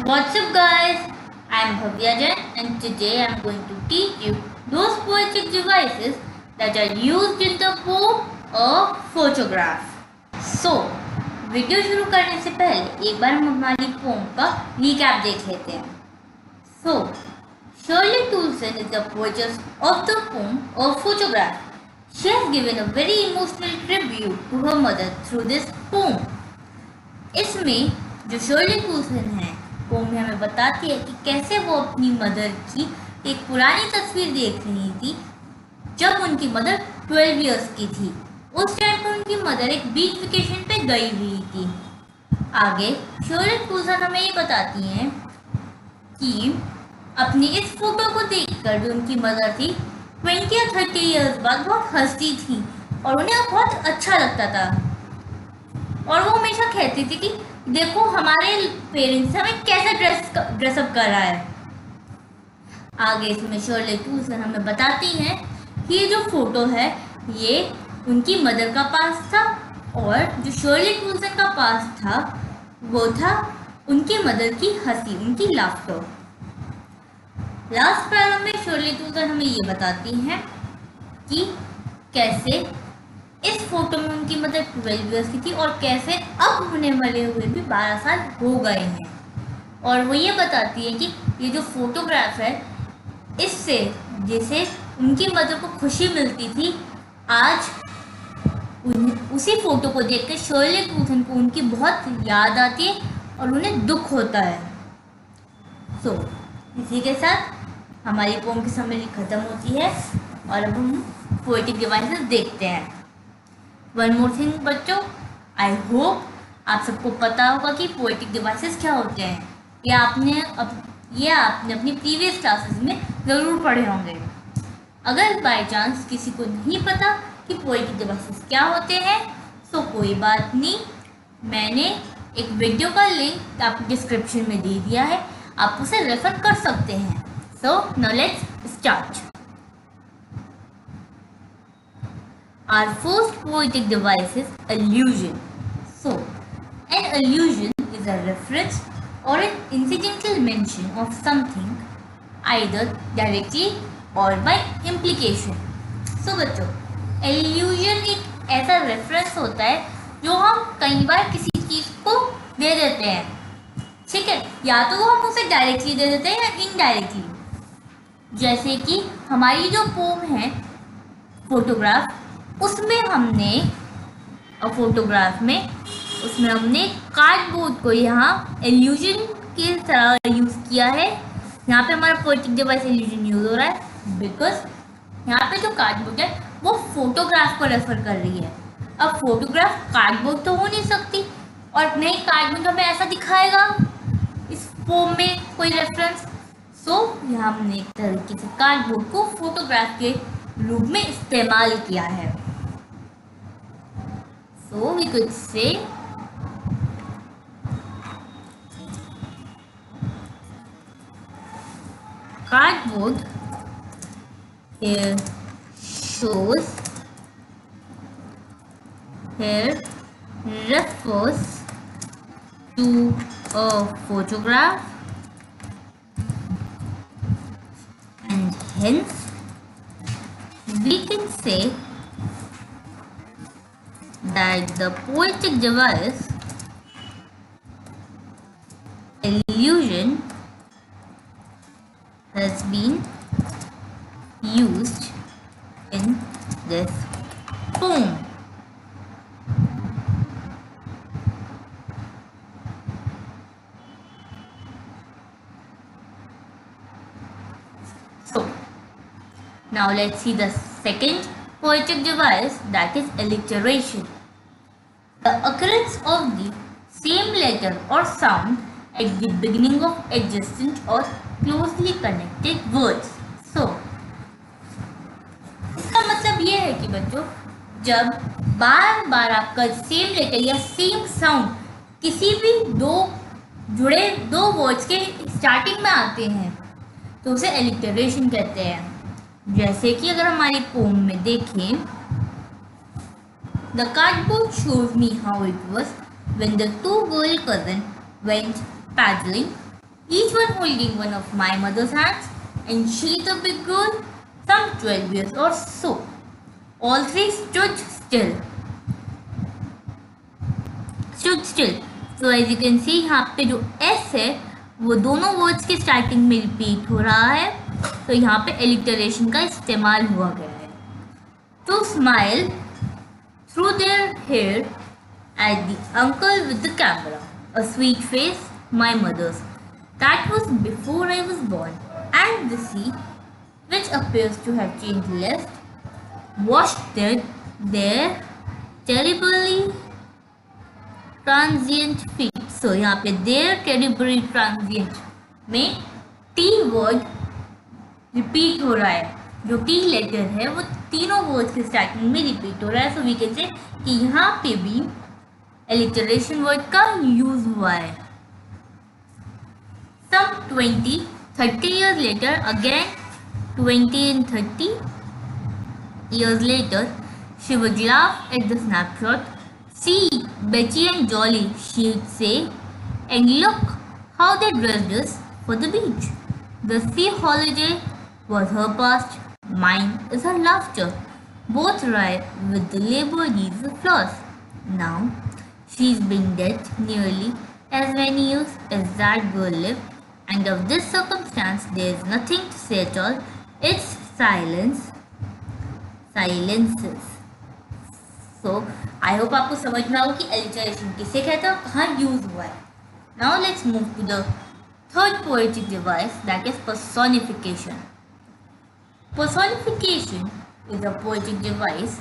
What's up, guys? I'm Bhavya Jain, and today I'm going to teach you those poetic devices that are used in the poem or photograph. So, video शुरू करने से पहले एक बार हम हमारी pome का recap देख लेते हैं. So, Shirley Toulson is the poetess of the poem or photograph. She has given a very emotional tribute to her mother through this poem. इसमें जो शर्ली टूल्सन है पोम में हमें बताती है कि कैसे वो अपनी मदर की एक पुरानी तस्वीर देख रही थी जब उनकी मदर 12 इयर्स की थी. उस टाइम पर उनकी मदर एक बीच वेकेशन पे गई हुई थी. आगे शर्ली टूल्सन हमें ये बताती हैं कि अपनी इस फोटो को देखकर जो उनकी मदर थी 20 या 30 इयर्स बाद बहुत हंसती थी और उन्हें बहुत अच्छा लगता था और वो हमेशा कहती थी कि देखो हमारे पेरेंट्स हमें कैसे ड्रेसअप कर रहा है. आगे इसमें शर्ली टूल्सन हमें बताती हैं कि ये जो फोटो है ये उनकी मदर का पास था और जो शर्ली टूल्सन का पास था वो था उनकी मदर की हंसी, उनकी लाफ्टर. लास्ट पैरा में शर्ली टूल्सन हमें ये बताती हैं कि कैसे इस फोटो में उनकी मदर 12 इयर्स की थी और कैसे अब होने वाले हुए भी 12 साल हो गए हैं. और वो ये बताती है कि ये जो फोटोग्राफ है इससे जैसे उनकी मदर को खुशी मिलती थी आज उसी फोटो को देखकर शर्ली टूल्सन को उनकी बहुत याद आती है और उन्हें दुख होता है. सो इसी के साथ हमारी पोम की समरी खत्म होती है और अब हम पोएटिक डिवाइसेस देखते हैं. वन मोर थिंग बच्चों, आई होप आप सबको पता होगा कि पोएटिक डिवाइसेस क्या होते हैं. ये आपने अपनी प्रीवियस क्लासेस में ज़रूर पढ़े होंगे. अगर बाय चांस किसी को नहीं पता कि पोएटिक डिवाइसेस क्या होते हैं तो कोई बात नहीं, मैंने एक वीडियो का लिंक आपको डिस्क्रिप्शन में दे दिया है, आप उसे रेफर कर सकते हैं. So now let's start. Our first poetic device is allusion. So, an allusion is a reference or an incidental mention of something either directly or by implication. So बच्चों, allusion एक ऐसा reference होता है जो हम कई बार किसी चीज़ को दे देते हैं. ठीक है, या तो वो हम उसे डायरेक्टली दे देते हैं या इनडायरेक्टली. जैसे कि हमारी जो पोम है फोटोग्राफ उसमें हमने कार्डबोर्ड को यहाँ एल्यूजन की तरह यूज़ किया है. यहाँ पे हमारा पोएटिक डिवाइस एल्यूजन यूज़ हो रहा है बिकॉज यहाँ पे जो कार्डबोर्ड है वो फोटोग्राफ को रेफर कर रही है. अब फोटोग्राफ कार्डबोर्ड तो हो नहीं सकती और नहीं कार्डबोर्ड हमें ऐसा दिखाएगा इस पोम में कोई रेफरेंस. सो यहाँ हमने एक तरीके से कार्डबोर्ड को फोटोग्राफ के रूप में इस्तेमाल किया है. So we could say cardboard here refers to a photograph and hence we can say that the poetic device allusion has been used in this poem. So now let's see the second poetic device, that is alliteration. The occurrence of the same letter or sound at the beginning of adjacent or closely connected words. So, इसका मतलब ये है कि बच्चों जब बार बार आपका same letter या same sound किसी भी दो वर्ड्स के स्टार्टिंग में आते हैं तो उसे एलिटरेशन कहते हैं. जैसे कि अगर हमारी पोम में देखें, the cardboard shows me how it was when the two girl cousins went paddling each one holding one of my mother's hands, and she, the big girl, some 12 years or so. All three stood still. So as you can see, यहाँ पे जो S है वो दोनों words के starting में repeat हो रहा है, तो यहाँ पे एलिटरेशन का इस्तेमाल हुआ गया है. To smile through their hair at the uncle with the camera, a sweet face, my mother's. That was before I was born, and the sea, which appears to have changed less, washed their terribly transient feet. So यहाँ पे their terribly transient में T word repeat हो रहा है. जो T letter है वो तीनों वर्ड्स के स्टार्टिंग में रिपीट हो रहा है. सो वी कैन से कि यहाँ पे भी एलिटरेशन वर्ड का यूज हुआ है. Some 20-30 years later, again 20 and 30 years later, she would laugh at the snapshot. See, Betty and Jolly, she'd say, and look how they dressed us for the beach. The sea holiday was her past, mine is her laughter, both ripe with the labor needs of flaws. Now, she's been dead nearly as many years as that girl lived, and of this circumstance there is nothing to say at all. It's silences. So, I hope आपको समझ में आओ कि alliteration किसे कहते हैं, कहाँ use हुआ है. Now let's move to the third poetic device, that is personification. Personification is a poetic device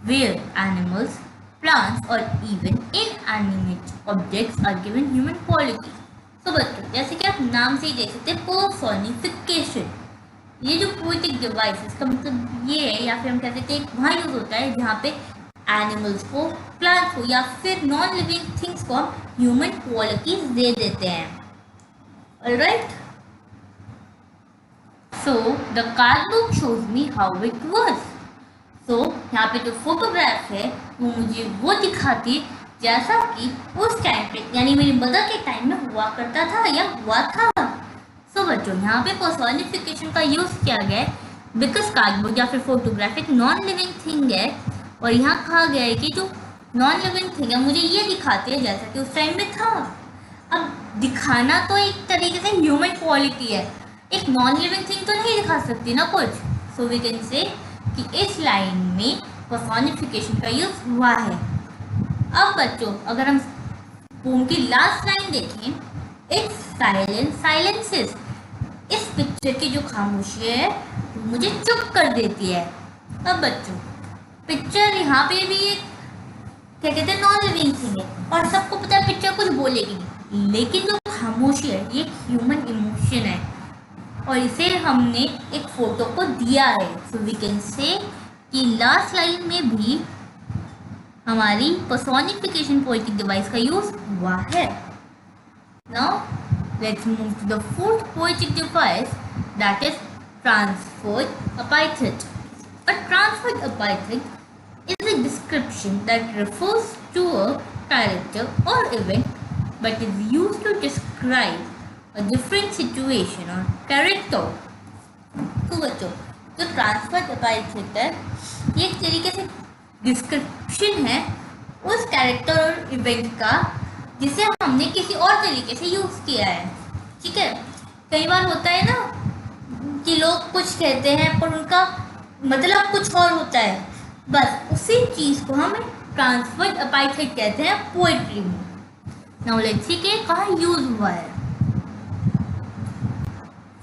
where animals, plants or even inanimate objects are given human qualities. So बच्चों, जैसे कि आप नाम से ही देख सकते हैं personification. ये जो पोएटिक डिवाइस इसका मतलब ये है, या फिर हम कह सकते हैं वहाँ यूज होता है जहाँ पे एनिमल्स को, प्लांट्स को या फिर नॉन लिविंग थिंग्स को हम ह्यूमन क्वालिटीज दे देते हैं. Alright, so the card book shows me how it was. So यहाँ पे जो फोटोग्राफ है वो मुझे वो दिखाती है जैसा कि उस टाइम पे यानी मेरी मदर के टाइम में हुआ करता था या हुआ था. सो बच्चों, यहाँ पे पर्सोनिफिकेशन का यूज किया गया है बिकॉज कार्डबोर्ड या फिर फोटोग्राफ एक नॉन लिविंग थिंग है, और यहाँ कहा गया है कि जो नॉन लिविंग थिंग है मुझे ये दिखाती है जैसा कि उस टाइम में था. अब दिखाना तो एक तरीके से ह्यूमन क्वालिटी है, एक नॉन लिविंग थिंग तो नहीं दिखा सकती ना कुछ. सो वी कैन से कि इस लाइन में पर्सोनिफिकेशन का यूज हुआ है. अब बच्चों, अगर हम पोम की लास्ट लाइन देखें, इट्स साइलेंस साइलेंसेस, इस पिक्चर की जो खामोशी है वो मुझे चुप कर देती है. अब बच्चों, पिक्चर यहाँ पे भी एक क्या कहते हैं नॉन लिविंग थिंग है और सबको पता है पिक्चर कुछ बोलेगी नहीं, लेकिन जो खामोशी है ये ह्यूमन इमोशन है और इसे हमने एक फोटो को दिया है. सो वी कैन से कि लास्ट लाइन में भी हमारी पर्सोनिफिकेशन पोएटिक डिवाइस का यूज हुआ है. Now let's move to the fourth poetic device, that is transferred epithet. A transferred epithet is a description that refers to a character or event but is used to describe a different situation or character. तो बच्चों, जो transferred epithet है ये एक तरीके से description है उस कैरेक्टर और इवेंट का जिसे हमने किसी और तरीके से यूज किया है. ठीक है, कई बार होता है ना कि लोग कुछ कहते हैं पर उनका मतलब कुछ और होता है, बस उसी चीज को हम ट्रांसफर्ड एपिथेट कहते हैं पोएट्री में. नाउ लेट्स सी कि कहाँ यूज हुआ है.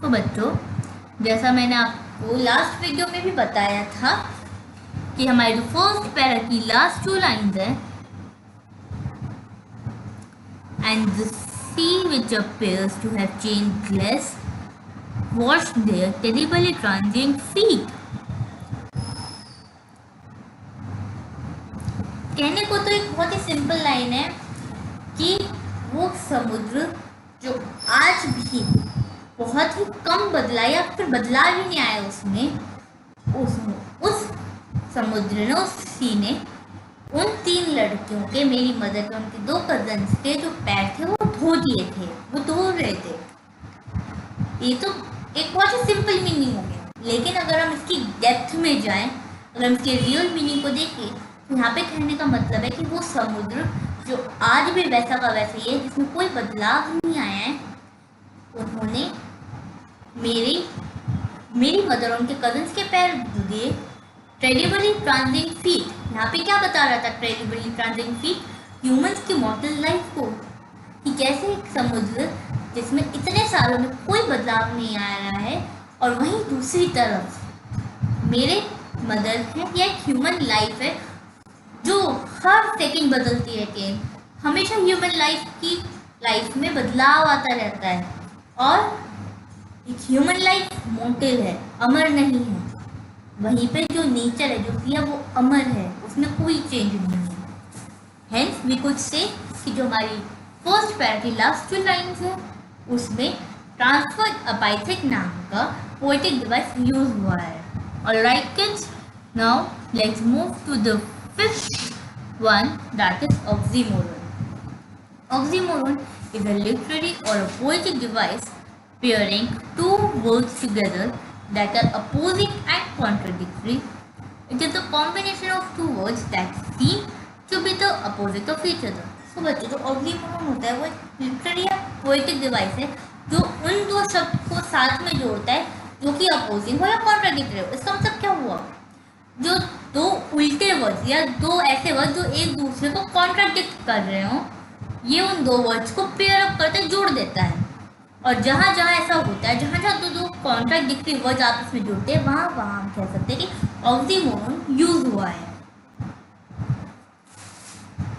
तो बच्चों, जैसा मैंने आपको लास्ट वीडियो में भी बताया था कि हमारे जो फर्स्ट पैरा की लास्ट 2 लाइन्स है, and the sea which appears to have changed less washed their terribly transient feet. कहने को तो एक बहुत ही सिंपल लाइन है कि वो समुद्र जो आज भी बहुत ही कम बदला या फिर बदलाव ही नहीं आया उसमें, उस समुद्र ने, उस सी ने उन 3 लड़कियों के, मेरी मदर के, उनके 2 कजन्स के जो पैर थे वो धो दिए थे, वो धो रहे थे. ये तो एक बहुत ही सिंपल मीनिंग हो गया, लेकिन अगर हम इसकी डेप्थ में जाएं, अगर हम इसके रियल मीनिंग को देखें, तो यहाँ पे कहने का मतलब है कि वो समुद्र जो आज भी वैसा का वैसा ही है, जिसमें कोई बदलाव नहीं आया है, उन्होंने मेरी मदर और उनके कजन्स के पैर दिए ट्रेडिबली ट्रांजिंग फीट। यहाँ पे क्या बता रहा था ट्रेडिबली ट्रांजिंग फीट? ह्यूमंस की मॉर्टल लाइफ को, कि कैसे एक समुद्र जिसमें इतने सालों में कोई बदलाव नहीं आ रहा है, और वहीं दूसरी तरफ मेरे मदर है, या एक ह्यूमन लाइफ है जो हर सेकंड बदलती है, कि हमेशा ह्यूमन लाइफ में बदलाव आता रहता है, और एक ह्यूमन लाइफ मॉर्टल है, अमर नहीं है। वहीं पे जो नेचर है, जो किया वो अमर है, उसमें कोई चेंज नहीं है। हेंस वी कुड से कि जो हमारी फर्स्ट पैरा की लास्ट जो लाइन्स है, उसमें ट्रांसफर्ड अपाइथिक नाम का पोएटिक डिवाइस यूज हुआ है। Alright kids, now let's move to the fifth one, that is oxymoron. Oxymoron is a literary or a poetic device pairing two words together that are opposing and contradictory. It is a combination of two words that seem to be the opposite of each other. So बच्चों, जो oxymoron होता है वो literary या poetic device है जो उन दो शब्द को साथ में जोड़ता है जो कि अपोजिंग हो या कॉन्ट्राडिक्टरी हो. इसका मतलब क्या हुआ? जो दो उल्टे वर्ड्स या दो ऐसे वर्ड जो एक दूसरे को कॉन्ट्राडिक्ट कर रहे हो, ये उन दो वर्ड्स को पेयर अप करते जोड़ देता है. और जहाँ जहाँ ऐसा होता है, जहाँ जहाँ दो कॉन्ट्राडिक्टरी वर्ड्स आपस में जुड़ते हैं, वहाँ वहाँ हम कह सकते हैं कि ऑक्सीमोरन यूज हुआ है.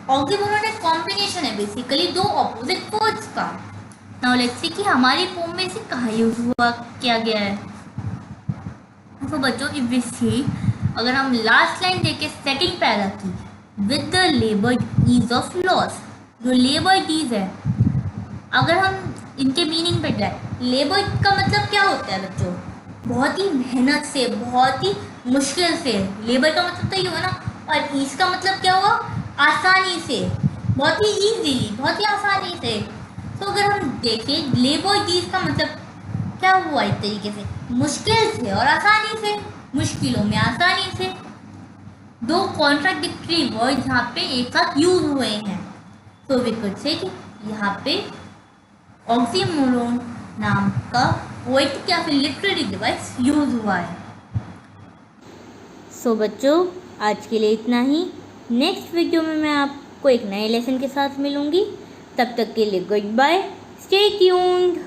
ऑक्सीमोरन एक कॉम्बिनेशन है बेसिकली दो ऑपोजिट वर्ड्स का. नाउ लेट्स सी कि हमारी पोम में इसे कहाँ यूज हुआ किया गया है. तो बच्चों, इफ वी सी, अगर हम लास्ट लाइन देखें सेकंड पैरा की, with the laboured ease of loss, जो लेबर्ड ईज है, अगर हम इनके मीनिंग पे जाए, लेबर का मतलब क्या होता है बच्चों? बहुत ही मेहनत से, बहुत ही मुश्किल से. लेबर का मतलब तो ये हुआ ना. और ईज का मतलब क्या हुआ? आसानी से, बहुत ही ईजीली, बहुत ही आसानी से. तो अगर हम देखें, लेबर ईज का मतलब क्या हुआ? एक तरीके से मुश्किल से और आसानी से, मुश्किलों में आसानी से. दो कॉन्ट्राडिक्टरी वर्ड यहाँ पे एक साथ यूज हुए हैं. तो वी कुड से कि यहाँ पे ऑक्सीमोरन नाम का पोएटिक या फिर लिटरेरी डिवाइस यूज हुआ है. सो बच्चों, आज के लिए इतना ही. नेक्स्ट वीडियो में मैं आपको एक नए लेसन के साथ मिलूंगी. तब तक के लिए गुड बाय, स्टे ट्यून्ड.